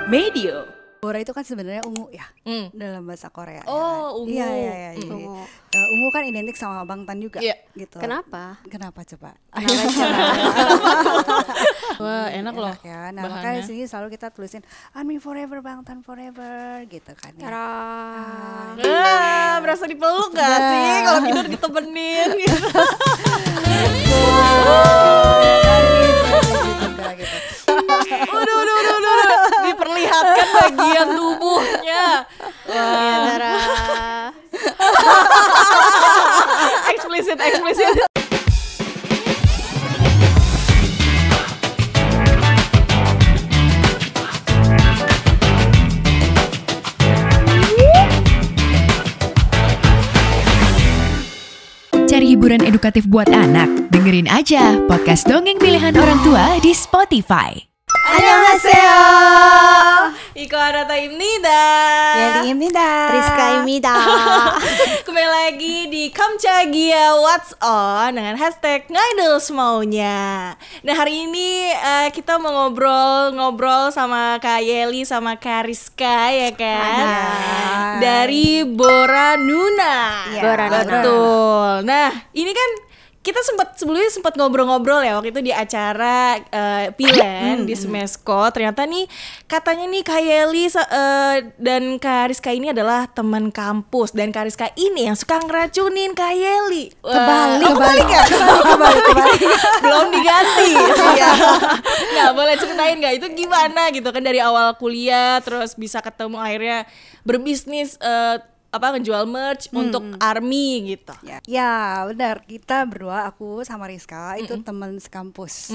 Medio. Bora itu kan sebenarnya ungu ya dalam bahasa Korea. Oh, ungu. Iya. Ungu. Ungu kan identik sama Bangtan juga. Iya. Gitu. Kenapa? Kenapa coba? Wah, enak loh. Ya. Nah, bahannya. makanya di sini selalu kita tulisin Army forever, Bangtan forever gitu kan ya. Berasa dipeluk gak sih kalau tidur ditemenin gitu. Gitu. Udah. Diperlihatkan bagian tubuhnya. Wah. Eksplisit. Cari hiburan edukatif buat anak? Dengerin aja podcast Dongeng Pilihan Orang Tua di Spotify. Annyeonghaseyo. Iko Arata Imnida. Imnida. Rizka Imida. Kembali lagi di Kamchagia What's On dengan hashtag Ngaidel Semaunya. Nah, hari ini kita mau ngobrol sama Kak Yeli sama Kak Rizka ya kan. Dari Bora Nuna. Iya, Bora Nuna. Betul. Nah, ini kan kita sebelumnya sempat ngobrol-ngobrol ya waktu itu di acara Pilen di Smesco. Ternyata nih katanya nih Kak Yeli dan Kak Rizka ini adalah teman kampus, dan Kak Rizka ini yang suka ngeracunin Kak Yeli. Kebalik ya? Kebalik. Belum diganti. Iya. Nah, boleh ceritain nggak itu gimana gitu kan dari awal kuliah terus bisa ketemu akhirnya berbisnis ngejual merch untuk ARMY gitu. Ya benar, kita berdua, aku sama Rizka itu teman sekampus.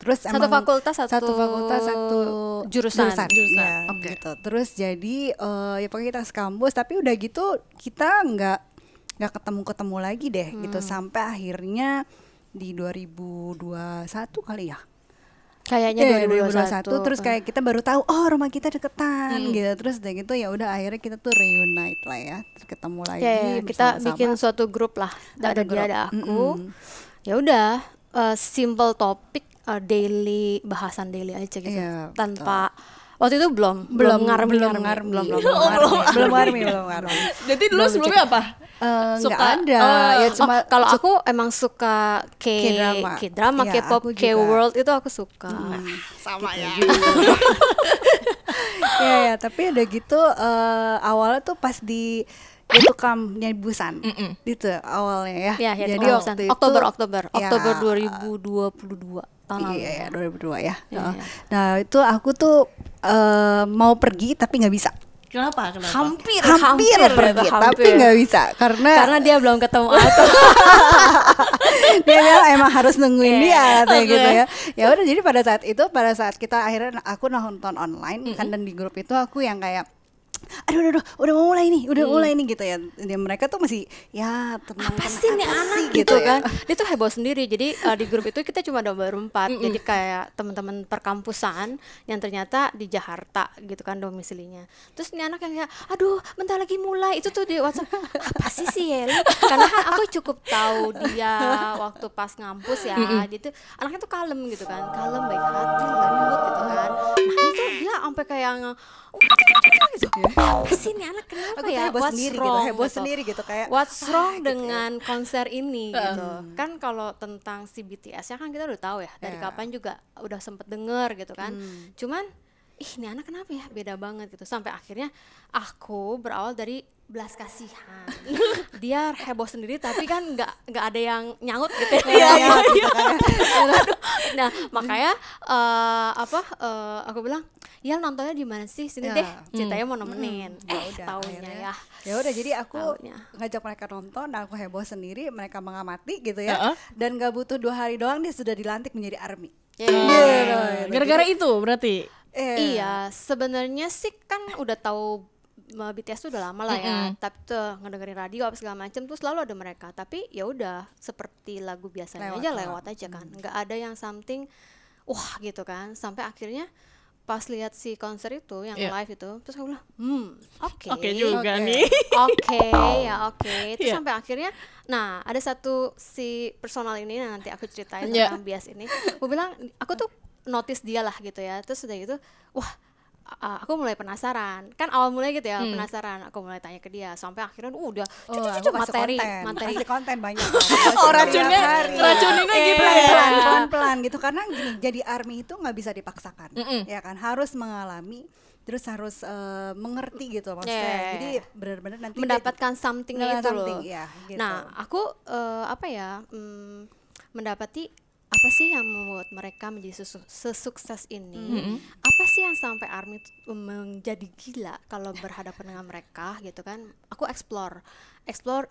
Terus Satu fakultas, satu jurusan. Ya, Oke. gitu. Terus jadi ya pokoknya kita sekampus, tapi udah gitu kita nggak ketemu lagi deh gitu sampai akhirnya di 2021 kali ya. Kayaknya 2021. Terus kayak kita baru tahu rumah kita deketan gitu. Terus udah gitu ya udah akhirnya kita tuh reunite lah ya, terus ketemu lagi. Ya, kita bersama-sama. bikin suatu grup lah. Ada dia, grup. ada aku. Ya udah, simple topik, daily, bahasan daily aja gitu. Iya, Tanpa waktu itu belum ngarmi. Jadi dulu sebelumnya apa? Nggak ada. Ya cuma Kalau aku emang suka K-drama, Iya, K-pop, aku juga. K-world itu aku suka. Sama ya. ya, tapi udah gitu awalnya tuh pas di Yetukam Busan. Itu awalnya ya. Ya, Jadi waktu itu Oktober ya, 2022 tahun lalu. Iya, 2002 ya. Iya. Nah, itu aku tuh mau pergi tapi nggak bisa. Kenapa? Hampir Hampir. pergi tapi nggak bisa karena dia belum ketemu aku. dia bilang emang harus nungguin dia kayak gitu ya. Ya udah, jadi pada saat kita akhirnya aku nonton online kan, dan di grup itu aku yang kayak aduh udah mau mulai nih gitu ya. Dan mereka tuh masih ya tenang, Apa sih nih anak gitu kan. Dia tuh heboh sendiri. Jadi di grup itu kita cuma ada berempat. Jadi kayak teman-teman perkampusan yang ternyata di Jakarta gitu kan domisilinya. Terus ini anak yang kayak aduh bentar lagi mulai. Itu tuh di WhatsApp, apa sih si Yeli? Karena kan aku cukup tahu dia waktu pas ngampus ya. Jadi anaknya tuh kalem gitu kan. Kalem, baik hati, nggak ribut gitu kan. Nah itu dia sampai kayak gitu. Apa sih nih anak, kenapa Aku tuh ya? heboh sendiri gitu kayak What's wrong dengan konser ini gitu. Kan kalau tentang si BTS ya kan kita udah tahu ya dari kapan juga udah sempet denger gitu kan. Cuman ini anak kenapa ya beda banget gitu. Sampai akhirnya aku berawal dari belas kasihan. Dia heboh sendiri tapi kan nggak ada yang nyaut gitu ya. gitu kan. Nah makanya aku bilang ya nontonnya di mana sih, sini deh ceritanya mau nemenin. Taunya ya. Ya udah, jadi aku Taunya. ngajak mereka nonton, dan aku heboh sendiri, mereka mengamati gitu ya. Dan gak butuh 2 hari doang dia sudah dilantik menjadi ARMY. Gara-gara itu berarti. Iya, sebenarnya sih kan udah tahu BTS tuh udah lama lah ya, tapi tuh ngedengerin radio apa segala macam tuh selalu ada mereka. Tapi ya udah seperti lagu biasanya lewat aja kan, nggak ada yang something wah gitu kan. Sampai akhirnya pas lihat si konser itu yang live itu, terus aku bilang oke juga nih. Terus sampai akhirnya nah ada satu si personal ini nanti aku ceritain tentang bias ini. Aku bilang aku tuh notice dia lah gitu ya. Terus udah gitu wah aku mulai penasaran. Kan awal mulai gitu ya, penasaran. Aku mulai tanya ke dia sampai akhirnya udah aku materi. kasih konten banyak. Oh, racuninnya gitu ya. Pelan-pelan gitu, karena gini, jadi ARMY itu nggak bisa dipaksakan, ya kan, harus mengalami, terus harus mengerti gitu maksudnya. Jadi benar-benar nanti mendapatkan something itu loh. Ya, gitu. Nah, aku mendapati apa sih yang membuat mereka menjadi sesukses ini? Apa sih yang sampai ARMY menjadi gila kalau berhadapan dengan mereka gitu kan? Aku explore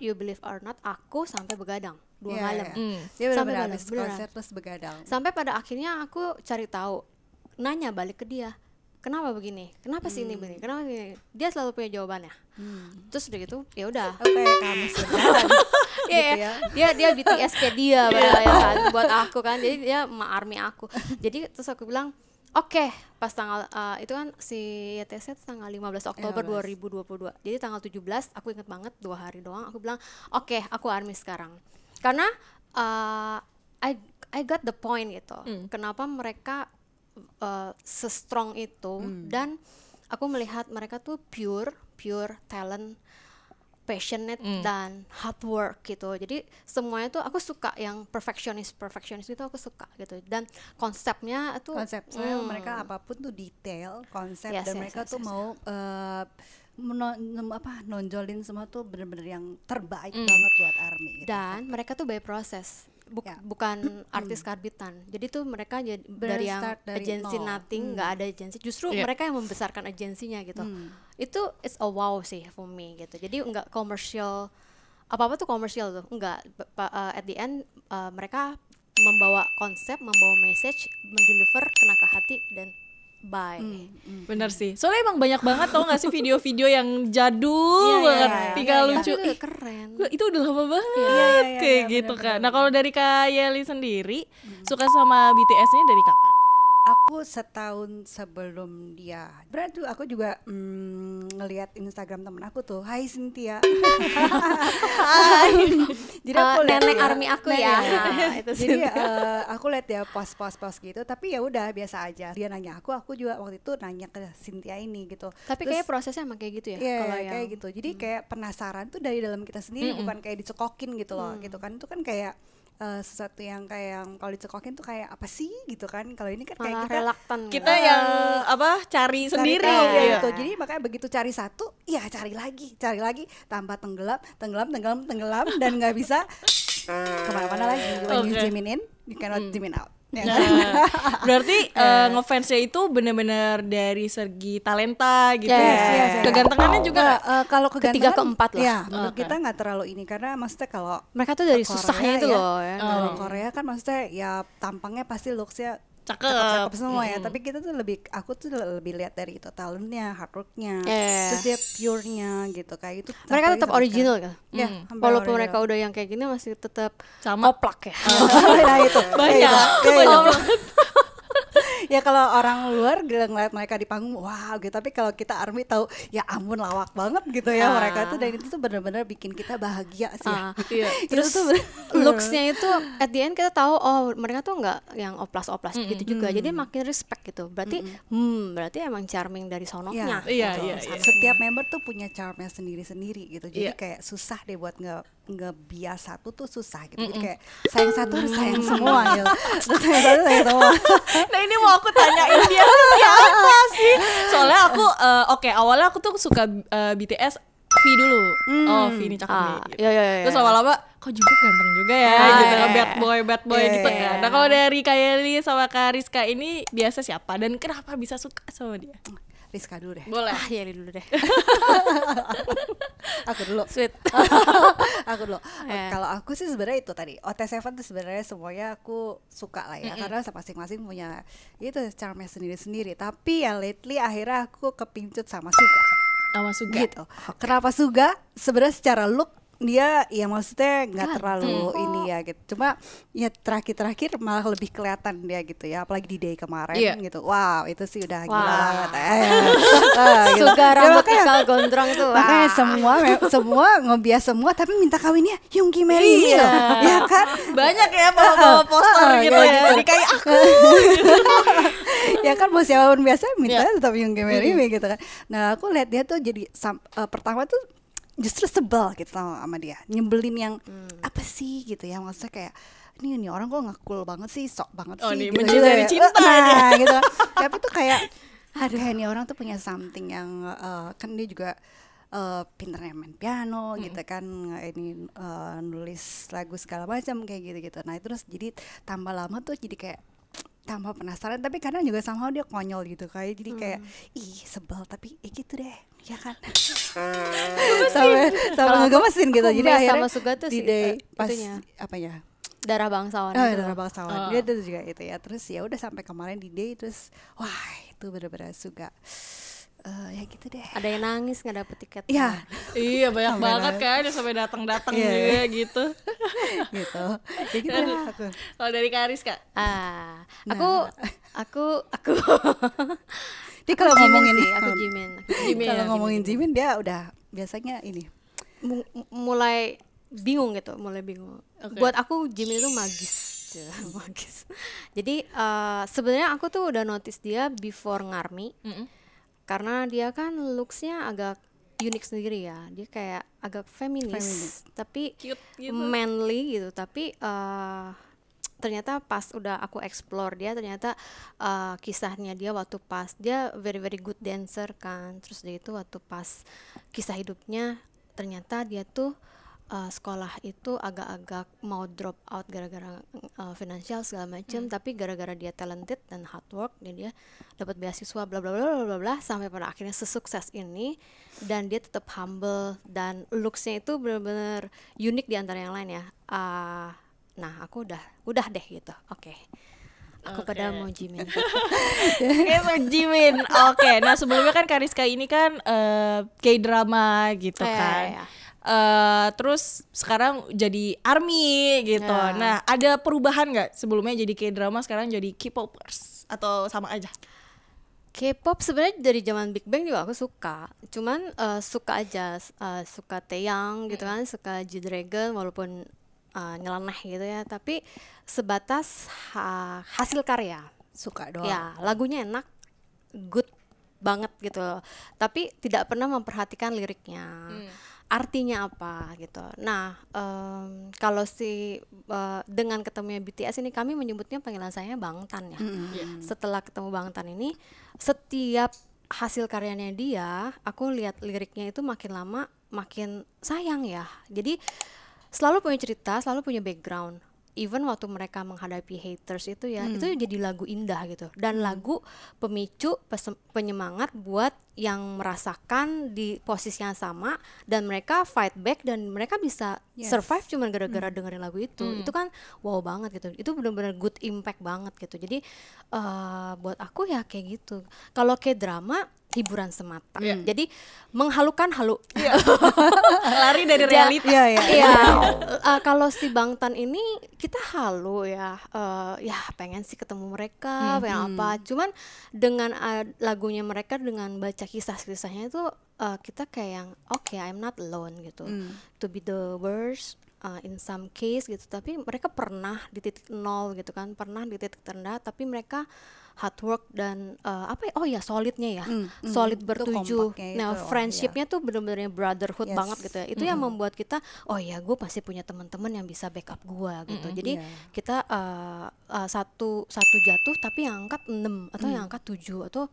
you believe or not, aku sampai begadang 2 malam. Dia Sampai benar-benar habis beneran. konser terus begadang. Sampai pada akhirnya aku cari tahu, nanya balik ke dia, kenapa begini, kenapa sih ini begini, kenapa begini. Dia selalu punya jawabannya. Terus udah gitu ya udah. Kayak kamu sebenarnya. Dia BTS kayak dia ya kan, buat aku kan, jadi dia ARMY aku. Jadi terus aku bilang oke, pas tanggal itu kan si YTS tanggal 15 Oktober 2022. Jadi tanggal 17 aku inget banget, 2 hari doang aku bilang oke, aku ARMY sekarang. Karena I got the point gitu. Kenapa mereka se-strong itu, dan aku melihat mereka tuh pure talent, passionate dan hard work gitu. Jadi semuanya tuh aku suka yang perfectionist itu aku suka gitu. Dan konsepnya tuh mereka apapun tuh detail, konsep, dan mereka tuh mau nonjolin semua tuh bener-bener yang terbaik banget buat ARMY gitu. Dan mereka tuh by proses. Bukan artis karbitan. Jadi tuh mereka dari yang agensi nothing, nggak ada agensi. Justru mereka yang membesarkan agensinya gitu. Itu it's a wow sih for me gitu. Jadi nggak komersial, apa tuh komersial tuh, nggak. At the end mereka membawa konsep, membawa message, mendeliver kena ke hati dan bye. Bener sih. Soalnya emang banyak banget tau gak sih video-video yang jadul banget, tinggal lucu. Tapi keren. Itu udah lama banget kayak gitu kan. Nah kalau dari Kak Yeli sendiri suka sama BTS-nya dari kapan? Aku setahun sebelum dia. Berarti aku juga ngelihat Instagram temen aku tuh, Hai Cynthia. Jadi aku nenek ARMY aku ya. Itu jadi aku lihat dia post gitu, tapi ya udah biasa aja. Dia nanya aku juga waktu itu nanya ke Cynthia ini gitu. Tapi kayak prosesnya emang kayak gitu ya. Iya, kayak gitu. Jadi kayak penasaran tuh dari dalam kita sendiri, bukan kayak dicekokin gitu loh, gitu kan. Itu kan kayak sesuatu yang kayak kalau dicekokin tuh kayak apa sih gitu kan. Kalau ini kan kayak kita yang cari sendiri gitu. Jadi makanya begitu cari satu, ya cari lagi, tambah tenggelam dan nggak bisa kemana-mana lagi. When you zoom in, you cannot zoom out. Berarti ngefansnya itu benar-benar dari segi talenta gitu. Kegantengannya juga kalau ketiga keempat lah. Ya, menurut kita nggak terlalu ini, karena maksudnya kalau mereka tuh dari susahnya itu loh ya. Kalau Korea kan maksudnya ya tampangnya pasti looksnya cakep semua ya, tapi kita tuh aku tuh lebih lihat dari itu talentnya, hard worknya, terus dia pure-nya gitu kayak itu. Mereka tetap original kan? Ya, walaupun mereka udah yang kayak gini masih tetap sama koplak ya. Nah itu banyak. Ya kalau orang luar ngeliat mereka di panggung wow gitu, tapi kalau kita ARMY tahu ya ampun lawak banget gitu ya mereka tuh, dan itu tuh benar-benar bikin kita bahagia sih. Terus tuh looksnya itu at the end kita tahu mereka tuh nggak yang oplas-oplas gitu juga, jadi makin respect gitu. Berarti berarti emang charming dari sononya. Iya. Setiap member tuh punya charmnya sendiri-sendiri gitu, jadi kayak susah deh buat ngebias satu tuh susah gitu. Jadi kayak sayang satu harus sayang semua gitu. Sayang semua. Nah ini mau aku tanyain dia siapa sih? Soalnya aku awalnya aku tuh suka BTS V dulu. V ini cakep nih gitu. Terus lama-lama kok Jungkook ganteng juga ya gitu kan, bad boy gitu kan. Nah kalau dari Kak Yeli sama Kak Rizka ini biasa siapa dan kenapa bisa suka sama dia? Rizka dulu deh. Boleh. Yeli dulu deh. Aku dulu. Sweet. Aku dulu. Kalau aku sih sebenarnya itu tadi OT7 tuh sebenarnya semuanya aku suka lah ya, karena masing-masing punya itu charmnya sendiri-sendiri. Tapi ya lately akhirnya aku kepincut sama Suga. Gitu. Kenapa Suga? Sebenarnya secara look dia ya maksudnya nggak terlalu ini ya gitu, cuma ya terakhir malah lebih kelihatan dia gitu ya, apalagi di day kemarin gitu. Wow itu sih udah gila banget Suga rambut ikal gondrong itu makanya semua ngebias semua, tapi minta kawinnya Yoongi Mary ya kan, banyak ya bawa poster gitu ya, jadi kayak aku Ya kan mau siapapun biasa minta tetap you can marry me gitu kan. Nah aku lihat dia tuh jadi pertama tuh justru sebel gitu sama dia, nyebelin yang apa sih gitu ya, maksudnya kayak ini orang kok nggak cool banget sih, sok banget sih nih, gitu, menjadi cinta nah gitu. Tapi tuh kayak kayak nih orang tuh punya something yang kan dia juga pinternya main piano gitu kan, ini nulis lagu segala macam kayak gitu. Nah terus jadi tambah lama tuh jadi kayak tambah penasaran, tapi kadang juga somehow dia konyol gitu kayak, jadi kayak ih sebel tapi gitu deh ya kan. Sampai ngegemesin gitu. Jadi akhirnya sama Suga tuh di sih, day pas itunya. apa ya, Darah bangsawan oh, itu. darah bangsawan. Dia itu juga itu ya. Terus ya udah sampai kemarin di day, terus wah itu benar-benar Suga ya gitu deh. Ada yang nangis nggak dapet tiket. Ya Iya banyak Sampai banget nangis. kan yang sampai datang-datang Iya. juga gitu. gitu. Ya gitu deh aku. Kalau dari Karis Kak. Aku Dia kalau Jimin ngomongin sih, aku Jimin. kalau ngomongin Jimin dia udah biasanya ini. Mulai bingung gitu, mulai bingung. Oke. Buat aku Jimin itu magis. Magis. Jadi sebenarnya aku tuh udah notice dia before ngarmi. Karena dia kan looksnya agak unik sendiri ya, dia kayak agak feminis. Tapi Cute gitu. manly gitu. Tapi ternyata pas udah aku explore dia, ternyata kisahnya dia waktu pas dia very very good dancer kan, terus dia itu waktu pas kisah hidupnya ternyata dia tuh sekolah itu agak-agak mau drop out gara-gara finansial segala macam, tapi gara-gara dia talented dan hard work dia dapat beasiswa bla bla bla bla bla sampai pada akhirnya sesukses ini, dan dia tetap humble dan looksnya itu benar-benar unik di antara yang lain ya. Nah aku udah deh gitu. Oke. Aku pada mau Jimin. Oke, so Jimin. Oke, nah sebelumnya kan Kariska ini kan K-drama gitu kan. Ya. Terus sekarang jadi ARMY gitu. Ya. Nah, ada perubahan nggak sebelumnya jadi K-drama sekarang jadi K-popers atau sama aja? K-pop sebenarnya dari zaman Big Bang juga aku suka. Cuman suka aja, suka Taeyang gitu kan, suka G-Dragon walaupun nyeleneh gitu ya, tapi sebatas hasil karya. Suka doang. Ya, lagunya enak, good banget gitu loh. Tapi tidak pernah memperhatikan liriknya. Artinya apa gitu. Nah, kalau dengan ketemunya BTS ini, kami menyebutnya panggilan saya Bangtan ya. Setelah ketemu Bangtan ini, setiap hasil karyanya dia, aku lihat liriknya itu makin lama makin sayang ya. Jadi selalu punya cerita, selalu punya background. Even waktu mereka menghadapi haters itu ya, itu jadi lagu indah gitu. Dan lagu pemicu, penyemangat buat yang merasakan di posisi yang sama, dan mereka fight back dan mereka bisa survive cuma gara-gara dengerin lagu itu. Itu kan wow banget gitu. Itu benar-benar good impact banget gitu. Jadi buat aku ya kayak gitu. Kalau kayak drama hiburan semata. Jadi menghalukan halu. Lari dari realita. Iya. Kalau si Bangtan ini kita halu ya. Ya pengen sih ketemu mereka, pengen apa. Cuman dengan lagunya mereka, dengan baca kisah-kisahnya itu kita kayak yang okay, I'm not alone gitu. To be the worst in some case gitu. Tapi mereka pernah di titik nol gitu kan, pernah di titik terendah, tapi mereka hard work dan solidnya ya, solid bertujuh. Nah, friendshipnya tuh benar-benar brotherhood banget gitu ya. Itu yang membuat kita, oh ya, gue pasti punya teman-teman yang bisa backup gue gitu. Jadi kita satu jatuh tapi yang angkat 6 atau yang angkat 7 atau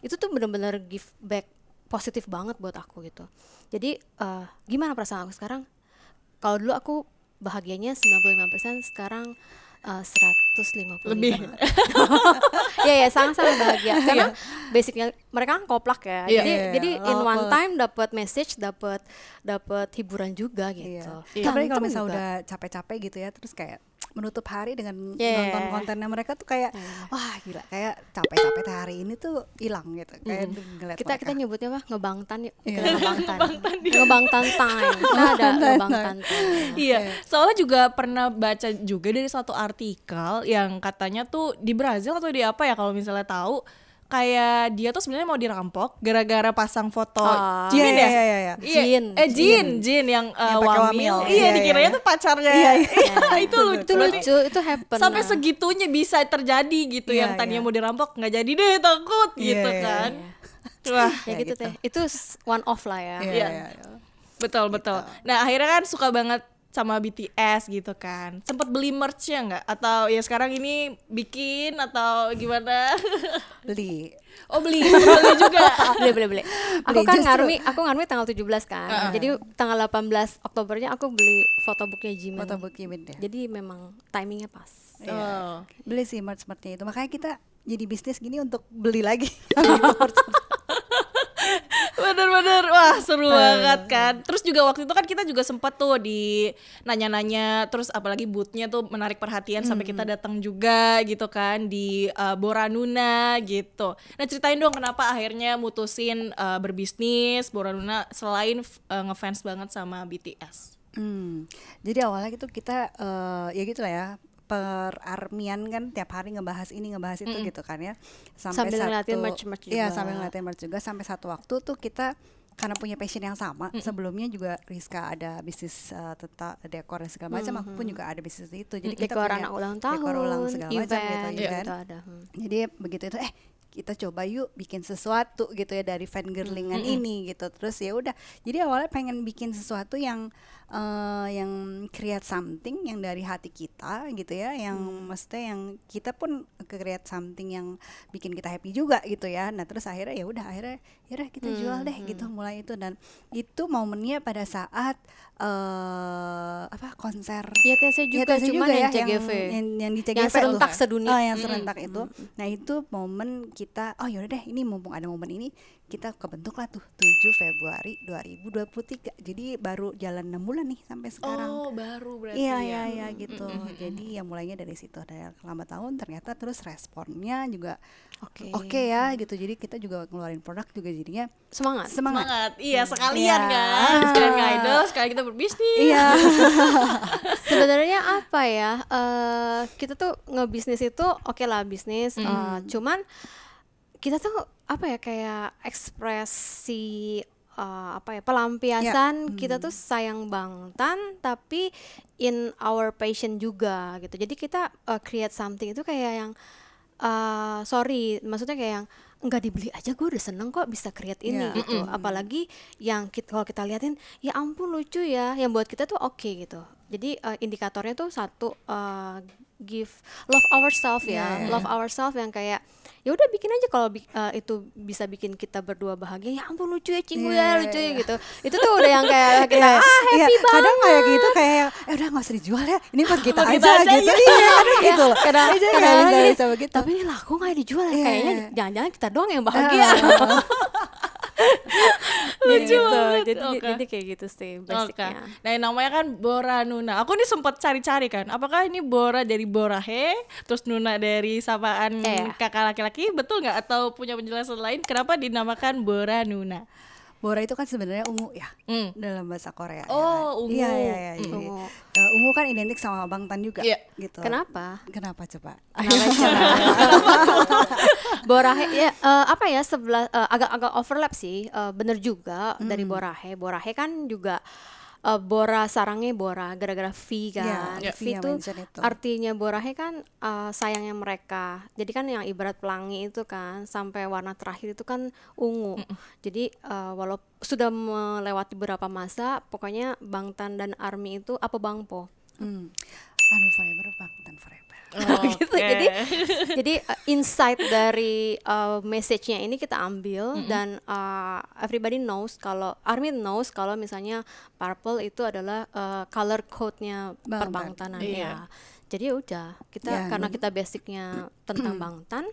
itu tuh benar-benar give back positif banget buat aku gitu. Jadi gimana perasaan aku sekarang? Kalau dulu aku bahagianya 95%, sekarang 150 Lebih. ya sangat-sangat bahagia karena basicnya mereka kan koplak ya. Jadi in one time dapat message, dapat hiburan juga gitu. Tapi kalau Ganteng misalnya juga. udah capek-capek gitu ya, terus kayak menutup hari dengan nonton kontennya mereka tuh kayak wah gila, kayak capek-capek hari ini tuh hilang gitu. Kayak ngeliat Kita mereka. nyebutnya apa? Ngebangtan yuk. Kita ngebangtan time. Kita ada ngebangtan time. Iya, soalnya juga pernah baca juga dari satu artikel yang katanya tuh di Brazil atau di apa ya, kalau misalnya tahu kayak dia tuh sebenarnya mau dirampok gara-gara pasang foto Oh, Jimin ya? Iya. Jin yang pakai wamil. wamil. Iya, Iya, dikiranya iya. tuh pacarnya. Itu lucu. Itu lucu, itu happen. Sampai nah. segitunya bisa terjadi gitu, Iya, yang tadinya iya. mau dirampok nggak jadi deh, takut Iya, gitu iya, kan. Iya. Wah, Ya gitu teh. Itu one off lah ya. Iya. betul. Nah, akhirnya kan suka banget sama BTS gitu kan. Sempet beli merch-nya nggak? Atau ya sekarang ini bikin atau gimana? Beli. Oh, beli juga. Beli. Aku kan justru. ngarmi tanggal 17 kan. Jadi tanggal 18 Oktobernya aku beli photobooknya Jimin. Fotobook Jimin ya. Jadi memang timingnya pas. Oh. Beli sih merch-merchnya itu. Makanya kita jadi bisnis gini untuk beli lagi. Bener-bener, wah seru banget kan. Terus juga waktu itu kan kita juga sempat tuh di nanya-nanya, terus apalagi boothnya tuh menarik perhatian sampai kita datang juga gitu kan di Boranuna gitu. Nah, ceritain dong kenapa akhirnya mutusin berbisnis Boranuna selain ngefans banget sama BTS. Jadi awalnya itu kita ya gitulah ya, perarmian kan tiap hari ngebahas ini ngebahas itu gitu kan ya, Sambil ngeliatin merch juga. Iya, sambil ngeliatin merch juga, sampai satu waktu tuh kita karena punya passion yang sama. Sebelumnya juga Rizka ada bisnis tentang dekor dan segala macam, aku pun juga ada bisnis itu. Jadi kita Dekor punya anak ulang tahun, dekor ulang segala macam event, gitu kan. gitu ada. Jadi begitu itu kita coba yuk bikin sesuatu gitu ya dari fangirlingan ini gitu. Terus ya udah, jadi awalnya pengen bikin sesuatu yang create something yang dari hati kita gitu ya, yang maksudnya yang kita pun create something yang bikin kita happy juga gitu ya. Nah terus akhirnya ya udah kita jual deh gitu, mulai itu. Dan itu momennya pada saat konser YTC juga, YTC cuman juga yang ya, CGV. yang di CGV Yang serentak tuh. sedunia. Yang serentak itu. Nah itu momen kita, oh yaudah deh, ini mumpung ada momen ini, kita kebentuklah tuh 7 Februari 2023. Jadi baru jalan 6 bulan nih sampai sekarang. Oh, baru berarti. Iya gitu. Jadi ya mulainya dari situ, dari lama tahun ternyata terus responnya juga oke ya gitu. Jadi kita juga ngeluarin produk juga jadinya Semangat. Semangat. Iya, sekalian Iya. kan. Sekalian ngidol, sekalian kita berbisnis. Iya. Sebenarnya apa ya? Kita tuh ngebisnis itu oke lah bisnis, cuman kita tuh apa ya, kayak ekspresi pelampiasan kita tuh sayang Bangtan tapi in our passion juga gitu. Jadi kita create something itu kayak yang maksudnya kayak yang enggak dibeli aja gue udah seneng kok bisa create ini gitu. Apalagi yang kalau kita liatin, ya ampun lucu ya, yang buat kita tuh oke gitu. Jadi indikatornya tuh satu, give love ourselves ya, love ourselves yang kayak ya udah bikin aja kalau itu bisa bikin kita berdua bahagia, ya ampun lucu ya Cinggu ya lucu ya gitu. Itu tuh udah yang kayak kita happy banget. Kadang kayak gitu kayak udah nggak usah dijual ya, ini buat kita Buat aja kita aja, gitu. iya. Iya kadang gitu loh. Kadang-kadang gini, bisa begitu. tapi ini laku nggak dijual ya? Iya, Kayaknya iya. jangan-jangan kita doang yang bahagia. Lucu gitu. banget. Jadi kayak gitu sih basicnya. Nah, yang namanya kan Boranuna. Aku nih sempat cari-cari kan, apakah ini Bora dari Borahe, terus Nuna dari sapaan kakak laki-laki, betul nggak? Atau punya penjelasan lain kenapa dinamakan Boranuna? Bora itu kan sebenarnya ungu ya dalam bahasa Korea. Oh, ungu. Iya. Jadi, ungu kan identik sama Bangtan juga gitu. Kenapa? Kenapa coba? Borahe ya sebelah agak overlap sih, bener juga dari Borahe. Borahe kan juga Bora sarangnya Bora gara-gara V kan. Iya, V yang itu mention itu. artinya Borahe kan sayangnya mereka. Jadi kan yang ibarat pelangi itu kan sampai warna terakhir itu kan ungu. Jadi walaupun sudah melewati beberapa masa, pokoknya Bangtan dan ARMY itu apa Bangpo. Forever, Bangtan forever. Gitu. Jadi insight dari message-nya ini kita ambil dan everybody knows kalau ARMY knows kalau misalnya purple itu adalah color code-nya perbangtanan ya. Jadi udah kita karena kita basicnya tentang Bangtan,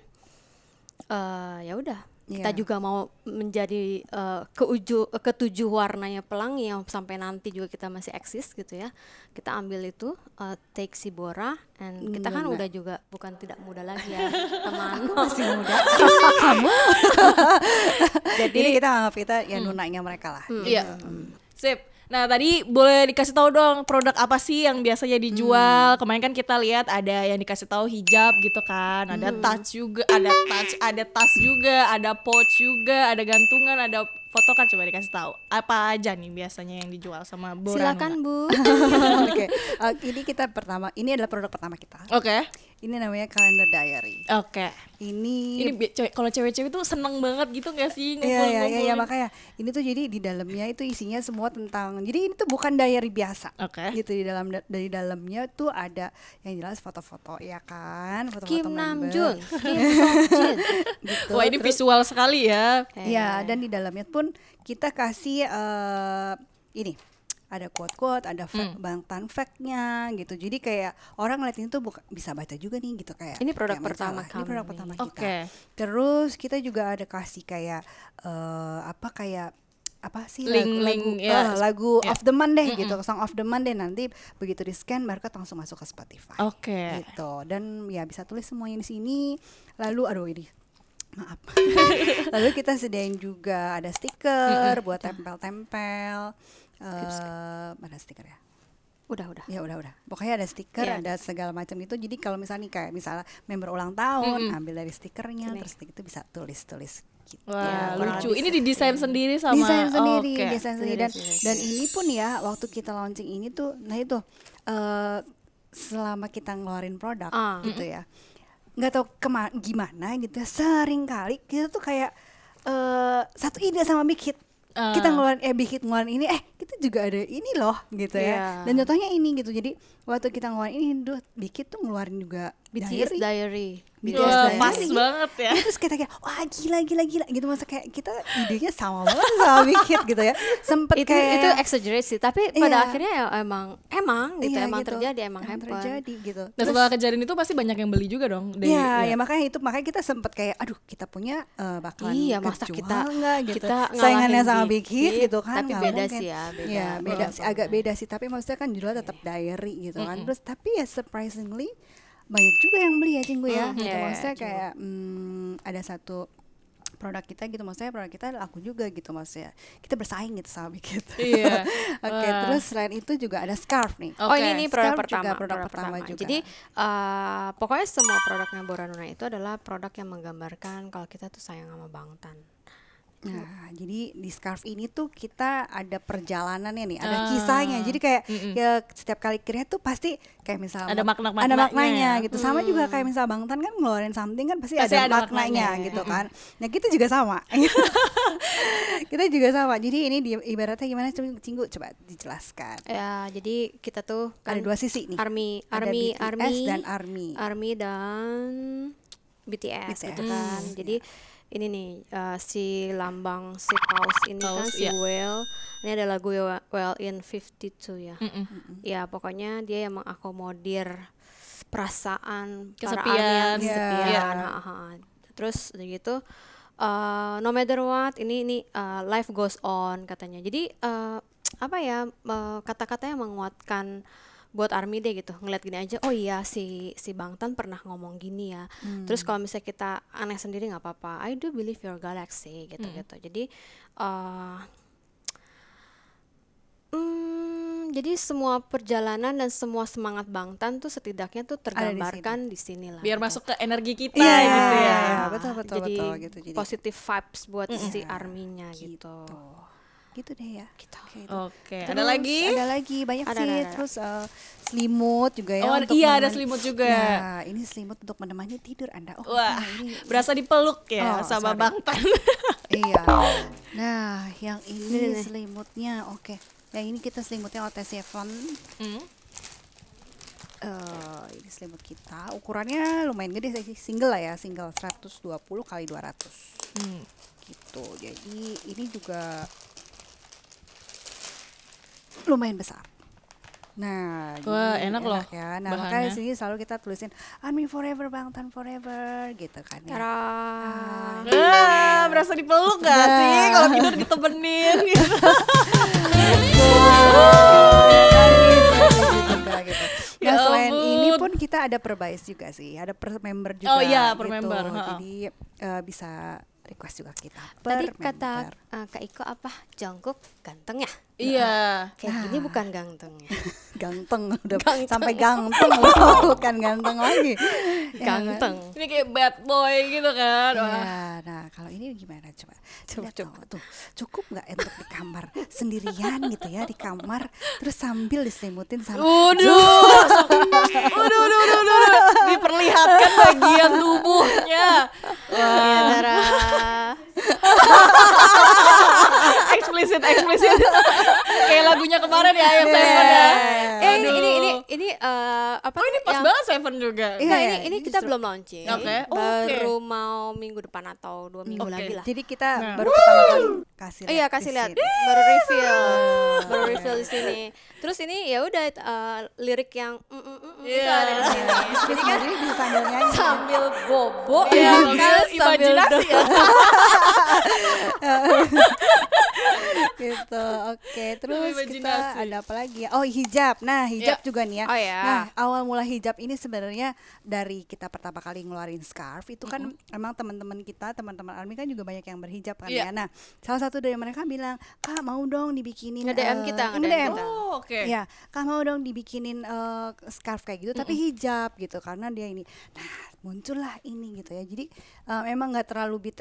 ya udah kita juga mau menjadi ketujuh warnanya pelangi yang sampai nanti juga kita masih eksis gitu ya. Kita ambil itu take si Bora, and kita kan udah juga bukan tidak muda lagi ya teman. Masih muda. Jadi kita anggap kita ya nunanya mereka lah. Iya. Sip. Nah tadi boleh dikasih tahu dong produk apa sih yang biasanya dijual? Kemarin kan kita lihat ada yang dikasih tahu hijab gitu kan, ada touch juga, ada tas juga, ada pouch juga, ada gantungan, ada foto kan, coba dikasih tahu apa aja nih biasanya yang dijual sama Boranuna. Silakan Bu. Oke, ini kita pertama, ini adalah produk pertama kita. Oke. Ini namanya calendar diary. Oke. Ini Kalau cewek-cewek tuh seneng banget gitu nggak sih Iya ngumpul-ngumpulin? makanya ini tuh jadi di dalamnya itu isinya semua tentang, jadi ini tuh bukan diary biasa. Oke. Gitu dari dalamnya tuh ada yang jelas foto-foto ya kan, foto-foto Kim member. Namjoon, Kim Seokjin. Gitu. Wah ini Terus- visual sekali ya. Iya, dan di dalamnya pun kita kasih ini ada quote-quote, ada Bangtan fact-nya gitu. Jadi kayak orang ngeliat ini tuh bisa baca juga nih gitu kayak. Ini produk kayak pertama majalah. Ini kami. produk pertama kita. Oke. Terus kita juga ada kasih kayak apa sih Link-link, ya. lagu Ya. of the month deh gitu, song of the month deh, nanti begitu di scan mereka langsung masuk ke Spotify. Oke. Gitu. Dan ya bisa tulis semuanya di sini. Lalu aduh ini maaf. Lalu kita sediain juga ada stiker buat tempel-tempel. Mana stiker ya? Udah. Ya udah. Pokoknya ada stiker, Iya. ada segala macam itu. Jadi kalau misalnya nih kayak misalnya member ulang tahun, ambil dari stikernya, terus itu bisa tulis-tulis gitu. Wah, kurang lucu. lebih Ini didesain sendiri sama Desain sendiri, Oke. desain sendiri. Dan ini pun ya waktu kita launching ini tuh, nah itu selama kita ngeluarin produk gitu ya, nggak tahu gimana gitu ya, sering kali kita tuh kayak satu ide sama Big Hit. Kita ngeluarin Big Hit ngeluarin ini, kita juga ada ini loh gitu ya. Iya. Dan contohnya ini gitu. Jadi waktu kita ngeluarin ini, Big Hit tuh ngeluarin juga BTS Diary. BTS Wah, Diary. pas banget ya. Terus kita kayak wah gila gitu, masa kayak kita idenya sama banget sama Big Hit gitu ya. Sempet Itu kayak exaggerate sih, tapi Iya. pada akhirnya ya emang gitu, iya emang gitu. terjadi, emang Emang happen. terjadi gitu. Dan setelah kejadian itu pasti banyak yang beli juga dong. Iya, ya makanya kita sempet kayak aduh kita punya bakalan Iya, masa kejual kita nggak gitu. kita Saingannya ngalahin sama Big Big Hit Hit, gitu kan. tapi nggak beda mungkin. sih ya, beda. Iya, beda Betul. sih, agak beda sih, tapi maksudnya kan judulnya tetap diary gitu kan. Terus tapi ya surprisingly banyak juga yang beli ya Cinggu ya. Gitu. Iya, Maksudnya Cinggu. kayak ada satu produk kita gitu, maksudnya produk kita laku juga gitu, maksudnya kita bersaing gitu sama Big Hit. Iya. Oke, Wah. terus selain itu juga ada scarf nih. Oh Oke, ini produk Scarf juga pertama, produk pertama juga. Jadi pokoknya semua produknya Boranuna itu adalah produk yang menggambarkan kalau kita tuh sayang sama Bangtan. Nah, jadi di scarf ini tuh kita ada perjalanannya nih, ada kisahnya. Jadi kayak ya setiap kali kirim tuh pasti kayak misalnya Ada makna-maknanya ada maknanya ya. gitu. Sama juga kayak misal Bangtan kan ngeluarin something kan pasti Pasti ada ada maknanya maknanya. gitu kan. Nah, kita juga sama. Kita juga sama. Jadi ini ibaratnya gimana Cinggu coba dijelaskan. Ya, jadi kita tuh Ada kan dua sisi nih. Ada BTS dan ARMY. ARMY dan BTS gitu kan. Jadi ini nih si lambang si paus ini kan Paus, si iya. whale. Ini ada lagu Well in 52 ya. Ya pokoknya dia yang mengakomodir perasaan para Kesepian. alien, Iya. kesepian. Terus udah gitu no matter what ini life goes on katanya. Jadi apa ya kata-kata yang menguatkan buat ARMY deh gitu, ngeliat gini aja, oh iya si Bangtan pernah ngomong gini ya. Terus kalau misalnya kita aneh sendiri nggak apa-apa, I do believe your galaxy gitu. Jadi jadi semua perjalanan dan semua semangat Bangtan tuh setidaknya tuh tergambarkan di sini lah. Biar gitu. masuk ke energi kita Iya, gitu ya. betul Jadi gitu. Jadi positive vibes buat si ARMY-nya gitu. gitu deh ya. Gitu. Oke, Oke, terus ada lagi? Ada lagi banyak Ada, sih. ada. Terus selimut juga ya. Oh, untuk iya, ada menemani- selimut juga. Nah, ini selimut untuk menemani tidur Anda. Oh, Wah, nah, ini berasa dipeluk ya Oh, sama sorry. Bangtan. iya. Nah, yang ini Ini. selimutnya. Oke. Yang ini kita selimutnya OT7. Ini selimut kita. Ukurannya lumayan gede sih, single lah ya, single 120 kali 200. Gitu. Jadi ini juga lumayan besar. Nah, Wah, jadi enak loh ya. Nah, bahannya. makanya di sini selalu kita tulisin ARMY forever, Bangtan forever gitu kan ya. Tara. Berasa dipeluk gak sih kalau tidur ditemenin gitu. Gitu. Ya Nah, selain ampun. ini pun kita ada per bias juga sih, ada per member juga. Oh iya, per gitu. member, ha-ha. Jadi bisa request juga kita Tadi per kata member. Kak Iko apa? Jungkook ganteng ya? Iya. Kayak gini bukan ganteng ya. Ganteng udah Ganteng. sampai ganteng loh, bukan ganteng lagi. Ganteng. Ini kayak bad boy gitu kan. Wah. Ya, nah kalau ini gimana coba? Coba tuh cukup nggak untuk di kamar sendirian gitu ya, di kamar terus sambil diselimutin sama Udah. Diperlihatkan bagian tubuhnya. Ya, Dara. Eksplisit. Kayak lagunya kemarin ya yang Seven ya. Ini apa? Oh ini pas yang- banget Seven juga. Iya, Nah, iya, ini kita belum launching. Oke. Oh, Baru mau minggu depan atau 2 minggu Oke. lagi lah. Jadi kita baru pertama kali kasih lihat. Iya, kasih di lihat. sini. Baru reveal di sini. Terus ini ya udah lirik yang itu Iya. ada di sini. Jadi kan bisa sambil nyanyi. Sambil bobo Iya, ya sambil kan, imajinasi ya. Gitu. Oke, terus kita Imajinasi. ada apa lagi ya? Oh, hijab. Nah, hijab Ya. juga nih ya. Oh, ya. Nah, awal mula hijab ini sebenarnya dari kita pertama kali ngeluarin scarf itu kan emang teman-teman ARMY kan juga banyak yang berhijab kan Iya. ya. Nah, salah satu dari mereka bilang, "Kak, mau dong dibikinin Nge-DM kita, nge-DM nge-DM. kita. Oh, oke. Ya, Kak mau dong dibikinin scarf kayak gitu tapi hijab gitu karena dia ini. Nah, muncullah ini gitu ya. Jadi emang nggak terlalu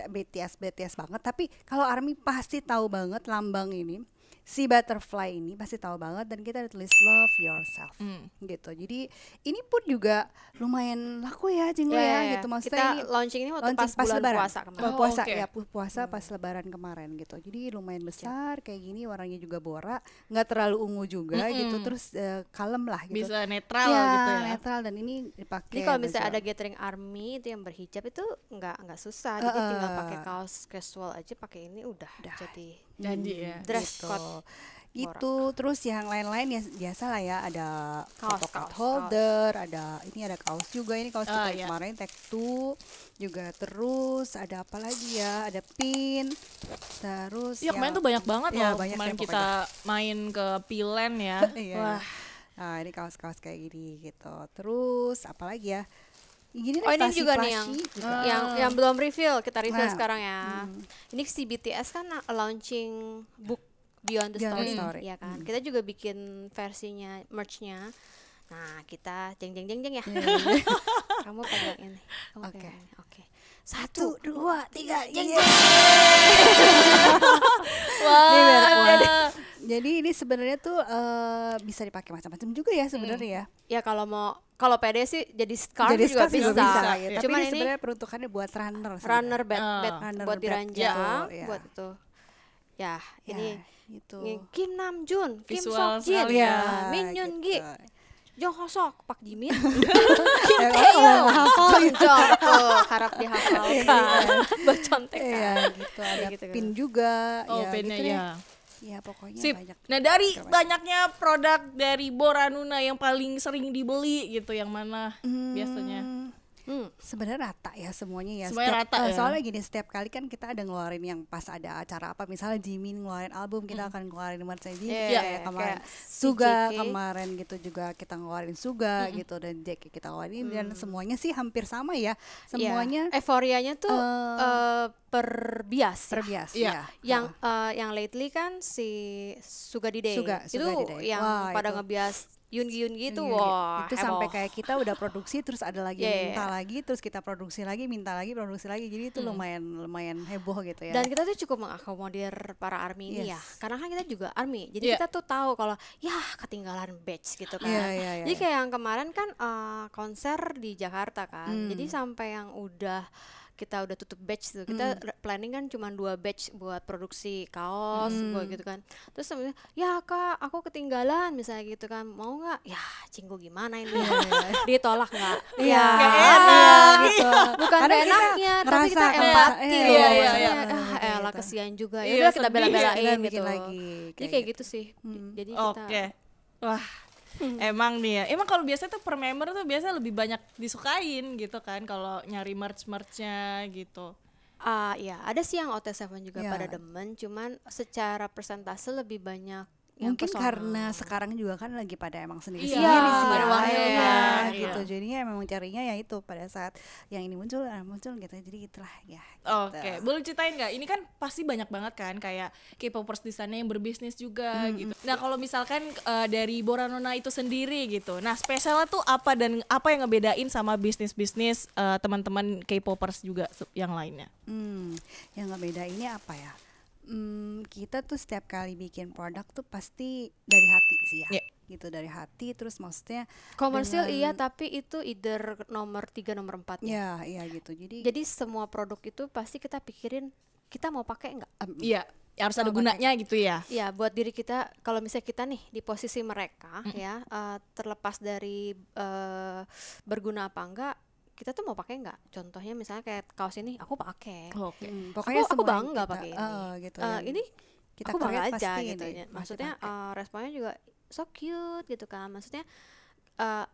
BTS banget tapi kalau ARMY pasti tahu banget lambang ini. Si butterfly ini pasti tahu banget dan kita ada tulis love yourself gitu. Jadi ini pun juga lumayan laku ya Jinggo ya gitu maksudnya kita ini launching ini waktu launching pas bulan Lebaran. puasa kemarin. Oh, Puasa oke. ya puasa pas Lebaran kemarin gitu. Jadi lumayan besar kayak gini warnanya juga bora, nggak terlalu ungu juga gitu. Terus kalem lah gitu. Bisa netral Ya, gitu ya. netral dan ini dipakai. Jadi kalau baju. misalnya ada gathering ARMY itu yang berhijab itu nggak susah. Jadi tinggal pakai kaos casual aja, pakai ini udah jadi Janji ya. dress gitu. code. Gitu, terus yang lain-lain ya biasa lah ya ada Kaos, photocard kaos. holder, ini ada kaos juga ini kaos kita iya. kemarin tag 2 juga terus ada apa lagi ya ada pin terus Iya kemarin tuh banyak banget ya, loh. banyak Kemarin ya kita main ke Pilen ya. Iya. Wah. Nah ini kaos-kaos kayak gini gitu terus apa lagi ya gini Oh deh, ini juga nih plastik juga. yang belum reveal, kita reveal Nah, sekarang ya. Ini si BTS kan launching book Beyond the Beyond the Story, Story. ya kan. Kita juga bikin versinya, merchnya. Nah kita jeng ya. Kamu pegang ini. Kamu Oke. pegang ini. Oke. 1, 2, 3 Jeng, iya. Wah. Ini biar kuat. ada. Jadi ini sebenarnya tuh bisa dipakai macam-macam juga ya sebenarnya ya. Ya kalau pede sih jadi scarf Jadi juga scarf bisa. juga bisa gitu. Tapi Cuman ini ini sebenarnya peruntukannya buat runner. runner bed Runner buat bed diranjang, gitu, ya. buat itu. Ya, Ini ini gitu. Kim Namjoon, Kim Visual Seokjin, sekali ya. Min Yoon Gi, Jong Hosok, Pak Jimin, Ya, kalau nggak hafal Jong Jong, harap dihafalkan, bacontek. Iya gitu ada Gitu. pin juga Oh, ya, pinnya gitu deh. ya. Ya pokoknya Sip. banyak. Nah dari segala macam. banyaknya produk dari Boranuna yang paling sering dibeli gitu, yang mana biasanya? Sebenarnya rata ya semuanya ya. Semuanya rata ya? Soalnya gini setiap kali kan kita ada ngeluarin yang pas ada acara apa misalnya Jimin ngeluarin album kita akan ngeluarin merch Jimin Iya, kayak iya, kemarin kayak Suga CJK. kemarin gitu juga kita ngeluarin Suga gitu dan Jack kita ngeluarin dan semuanya sih hampir sama ya semuanya Euforianya tuh perbias. ya. terbias Iya. ya. Yang lately kan si Suga Dide Suga itu Dide. yang Wah, pada itu. ngebias Yoongi itu Iya, wah itu sampai heboh. kayak kita udah produksi terus ada lagi Iya, minta iya. lagi terus kita produksi lagi minta lagi produksi lagi jadi itu lumayan heboh gitu ya. Dan kita tuh cukup mengakomodir para ARMY ini ya, Yes. karena kan kita juga ARMY, jadi Iya. kita tuh tahu kalau ya ketinggalan batch gitu kan. Iya, iya, iya, Jadi kayak yang kemarin kan konser di Jakarta kan, jadi sampai yang kita udah tutup batch tuh, kita planning kan cuma 2 batch buat produksi kaos, buat gitu kan. Terus sebenarnya, ya kak, aku ketinggalan misalnya gitu kan, mau nggak? Ya, cinggu gimana ini? Ditolak nggak? Iya, Nggak enak. gitu. Bukan Karena gak kita enaknya, tapi ngerasa kita kayak- empati iya, loh. iya, Maksudnya, iya. elah kesian juga. Ya Iya, udah kita sedih. bela-belain Kita gitu. bikin lagi, Jadi kayak kayak gitu sih. Jadi kita Oke. Wah. Emang nih ya. Emang kalau biasanya tuh per member tuh biasanya lebih banyak disukain gitu kan kalau nyari merch-merchnya gitu. ya ada sih yang OT7 juga Iya. pada demen, cuman secara persentase lebih banyak yang Mungkin personal. karena sekarang juga kan lagi pada emang sendiri-sendiri Iya, sih pada ya, waktunya, ya, iya. gitu. Jadinya memang carinya ya itu pada saat yang ini muncul gitu. Jadi itulah ya. Oke, boleh ceritain nggak? Ini kan pasti banyak banget kan kayak K-popers di sana yang berbisnis juga gitu. Nah kalau misalkan dari Boranona itu sendiri gitu, nah spesialnya tuh apa dan apa yang ngebedain sama bisnis-bisnis teman-teman K-popers juga yang lainnya? Yang nggak beda ini apa ya? Kita tuh setiap kali bikin produk tuh pasti dari hati sih ya. Iya. Gitu dari hati, terus maksudnya Komersil dengan- iya, tapi itu either nomor 3 nomor 4 ya. Ya, iya gitu. Jadi semua produk itu pasti kita pikirin kita mau pakai nggak? Iya, harus ada gunanya gitu ya. Ya, buat diri kita, kalau misalnya kita nih di posisi mereka ya, terlepas dari berguna apa enggak, kita tuh mau pakai nggak? Contohnya misalnya kayak kaos ini, aku pakai. Oke. pokoknya aku semua yang bangga kita- pakai ini. gitu, Eh, yang ini kita aku bangga create aja pasti gitu ini ya. masih Maksudnya pakai. responnya juga so cute gitu kan. Maksudnya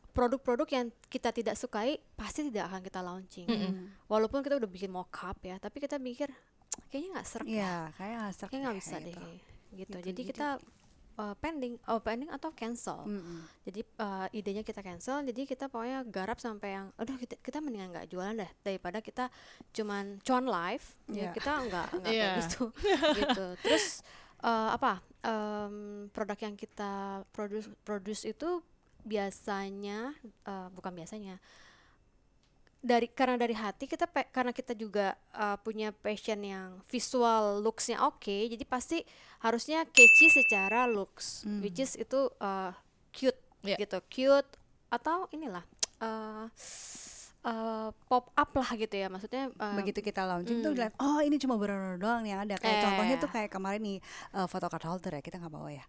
produk-produk yang kita tidak sukai pasti tidak akan kita launching. Walaupun kita udah bikin mock-up ya, tapi kita mikir kayaknya nggak serak ya. Iya, kayak nggak serak Kayaknya nggak deh, bisa kayak deh gitu. gitu. Gitu, Jadi jadi- kita pending atau cancel. Jadi idenya kita cancel. Jadi kita pokoknya garap sampai yang, aduh kita mendingan nggak jualan deh daripada kita cuman cuan live. Ya Iya. kita nggak kayak Iya. gitu. Gitu. Terus produk yang kita produce itu biasanya bukan biasanya. Karena dari hati kita karena kita juga punya passion yang visual looks-nya oke, jadi pasti harusnya catchy secara looks, which is itu cute Yeah. gitu, cute atau inilah pop up lah gitu ya, maksudnya Begitu kita launching tuh lihat, oh ini cuma Boranona doang yang ada. Kayak contohnya tuh kayak kemarin nih photocard holder ya, kita nggak bawa ya.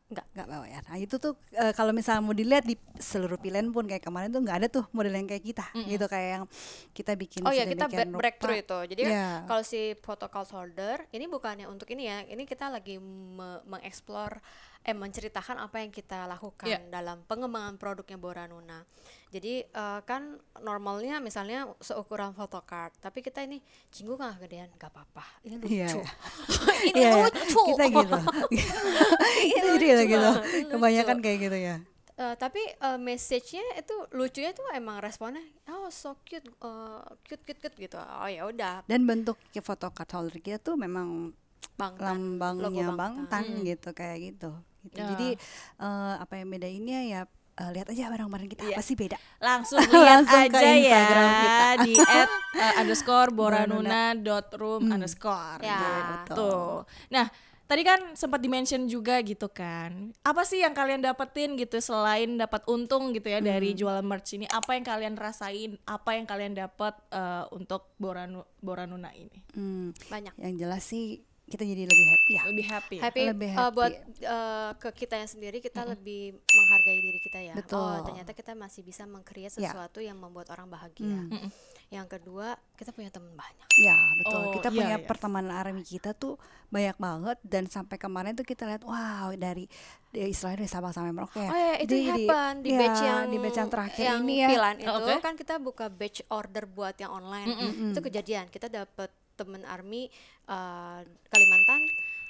Nggak bawa ya. Nah itu tuh kalau misalnya mau dilihat di seluruh pilihan pun kayak kemarin tuh nggak ada tuh model yang kayak kita gitu, kayak yang kita bikin oh ya kita sedemikian rupa. breakthrough itu. Jadi kan Iya. kalau si photocard holder ini bukannya untuk ini ya, ini kita lagi mengeksplor menceritakan apa yang kita lakukan Iya. dalam pengembangan produknya Boranona. Jadi kan normalnya misalnya seukuran photocard, tapi kita ini cinggu nggak gedean, nggak apa-apa, ini lucu. Iya. Ini Iya, lucu. kita gitu. Jadi lucu gitu. banget, ini Kebanyakan lucu. kayak gitu ya. Tapi message-nya itu lucunya tuh emang responnya oh so cute, cute gitu. Oh ya udah, Dan bentuk photocard holder kita tuh memang Bangtan, lambangnya logo Bangtan gitu, kayak gitu. Ya. Jadi apa yang bedainnya ya lihat aja barang-barang kita apa sih beda. Langsung lihat Langsung ke aja Instagram ya kita. di @boranuna.room_. Ya. Gitu. Nah, tadi kan sempat dimention juga gitu kan. Apa sih yang kalian dapetin gitu selain dapat untung gitu ya dari jualan merch ini? Apa yang kalian rasain? Apa yang kalian dapat untuk Boranuna ini? banyak. Yang jelas sih kita jadi lebih happy ya. Lebih happy. Happy, Lebih happy. buat ke kita yang sendiri, kita lebih menghargai diri kita ya. Betul. Oh ternyata kita masih bisa meng-create Ya. sesuatu yang membuat orang bahagia. Yang kedua, kita punya teman banyak. Ya betul, Oh, kita iya, punya iya. pertemanan army kita tuh banyak banget. Dan sampai kemarin tuh kita lihat wow dari istilahnya dari Sabang sampai Merauke ya. Oh ya, itu Jadi happen di ya, batch di batch yang terakhir yang ini ya. Pilan itu Oke. kan kita buka batch order buat yang online. Itu kejadian, kita dapet temen army Kalimantan,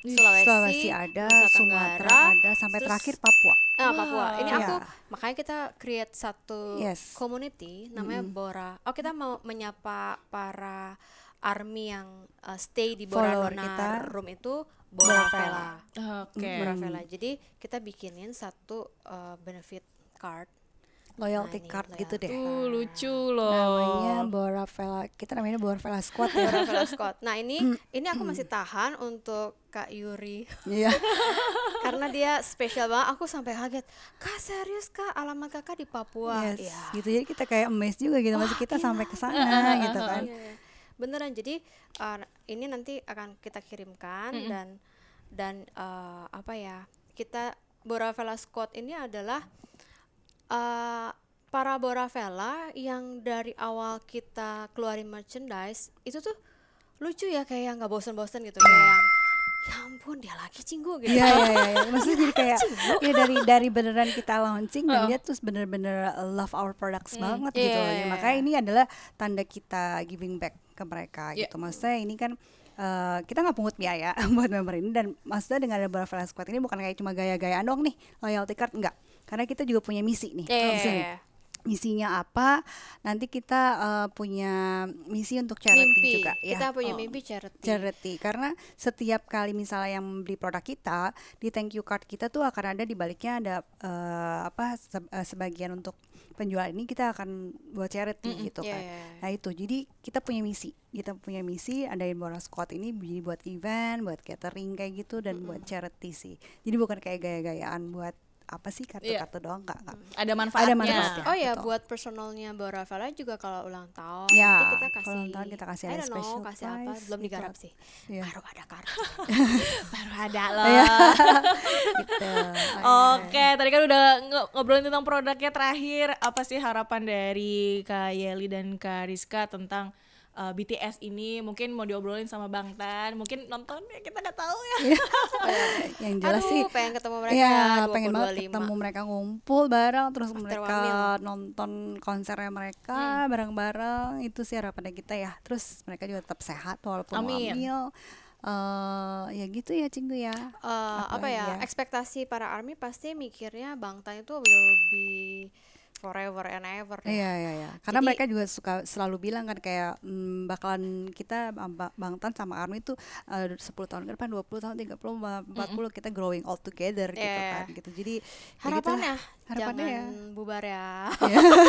Sulawesi ada, Nusa Sumatera Tenggara, ada, sampai terus- terakhir Papua. Papua. Ini Iya. aku makanya kita create satu Yes. community namanya Bora. Oh kita mau menyapa para army yang stay di Follower Boranona kita, Room itu Bora Boravela. Oke. Boravela. Jadi kita bikinin satu benefit card. Loyalty Nah, ini card gitu deh. Lucu Namanya loh. Boravela. Kita namanya Boravela Squad ya. Boravela Scott. Nah ini aku masih tahan untuk Kak Yuri Iya. karena dia spesial banget. Aku sampai kaget. Kak serius Kak, alamat Kakak di Papua? Yes, Iya. gitu. Jadi kita kayak amazed juga gitu, masih kita sampai ke sana gitu kan. Iya. Beneran, jadi ini nanti akan kita kirimkan dan apa ya, kita Boravela Scott ini adalah para Boravela yang dari awal kita keluarin merchandise itu tuh lucu ya, kayak nggak bosen-bosen gitu, kayak yang ya ampun dia lagi cinggu gitu. Iya iya iya. Maksudnya jadi kayak ya dari beneran kita launching dan dia terus bener-bener love our products banget gitu. Iya, Ya, iya, makanya ini adalah tanda kita giving back ke mereka Yeah. gitu. Maksudnya ini kan kita nggak pungut biaya buat member ini, dan maksudnya dengan ada Butterfly Squad ini bukan kayak cuma gaya-gayaan doang nih loyalty card, enggak, karena kita juga punya misi nih. Di sini. Misinya apa? Nanti kita punya misi untuk charity juga ya. Kita punya mimpi charity. Charity, karena setiap kali misalnya yang beli produk kita, di thank you card kita tuh akan ada di baliknya ada sebagian untuk penjual ini kita akan buat charity gitu kan. Nah itu, jadi kita punya misi. Adain bonus squad ini jadi buat event, buat catering kayak gitu, dan buat charity sih. Jadi bukan kayak gaya-gayaan buat apa sih kartu-kartu doang, enggak. Ada manfaatnya. manfaatnya. Oh ya, gitu. buat personalnya Butterfly juga kalau ulang tahun Ya, nanti kita kasih. kalau ulang tahun kita kasih ada special kasih apa? prize Belum gitu. digarap sih. Iya. Baru ada kartu. Baru ada loh. Gitu. Oke, tadi kan udah ngobrolin tentang produknya. Terakhir, apa sih harapan dari Kak Yeli dan Kak Rizka tentang BTS ini? Mungkin mau diobrolin sama Bang Tan, mungkin nonton ya, kita nggak tahu ya. Yang jelas Aduh, sih pengen ketemu mereka. ya, pengen banget 2025. ketemu mereka ngumpul bareng, terus After mereka Wamil. nonton konsernya mereka bareng-bareng. Itu sih harapannya kita ya. Terus mereka juga tetap sehat walaupun Amin. hamil. Ya gitu ya Cinggu ya. Apa ya, ya? ekspektasi para ARMY pasti mikirnya Bangtan itu lebih forever and ever deh. Iya. Karena Jadi- mereka juga suka selalu bilang kan kayak bakalan kita Bang Tan sama ARMY itu 10 tahun ke depan, 20 tahun, 30, 40 kita growing all together gitu Iya. kan gitu. Jadi Harapannya, harapannya jangan ya. bubar ya.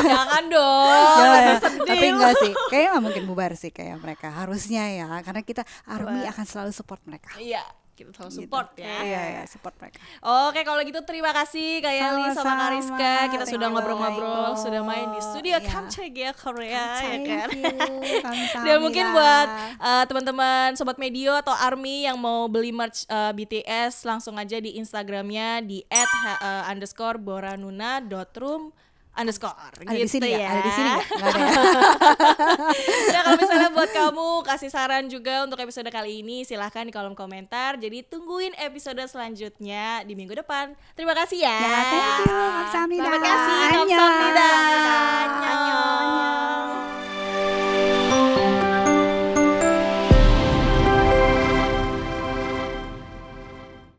Jangan dong. Ya, nanti ya. sedih Tapi loh. enggak sih, kayaknya nggak mungkin bubar sih kayak mereka, harusnya ya, karena kita ARMY akan selalu support mereka. Iya, kita selalu support Gitu. ya. Iya, support mereka. Oke, kalau gitu terima kasih Kak Yeli sama Kak Sama-sama. Rizka. Kita Thank sudah you. ngobrol-ngobrol, sudah main di studio Iya. Kamchagia Korea ya kan. Thank you, kamsahamnida. Dan mungkin buat teman-teman Sobat Medio atau ARMY yang mau beli merch BTS, langsung aja di Instagramnya di @_boranuna.room_. Ada gitu di sini ya. Ada di sini nggak? Nggak ada ya? Ya kalau misalnya buat kamu kasih saran juga untuk episode kali ini, silahkan di kolom komentar. Jadi tungguin episode selanjutnya di minggu depan. Terima kasih ya. Ya, thank you. Kamsahamnida. Terima kasih. Annyeong. Kamsahamnida. Annyeong. Annyeong.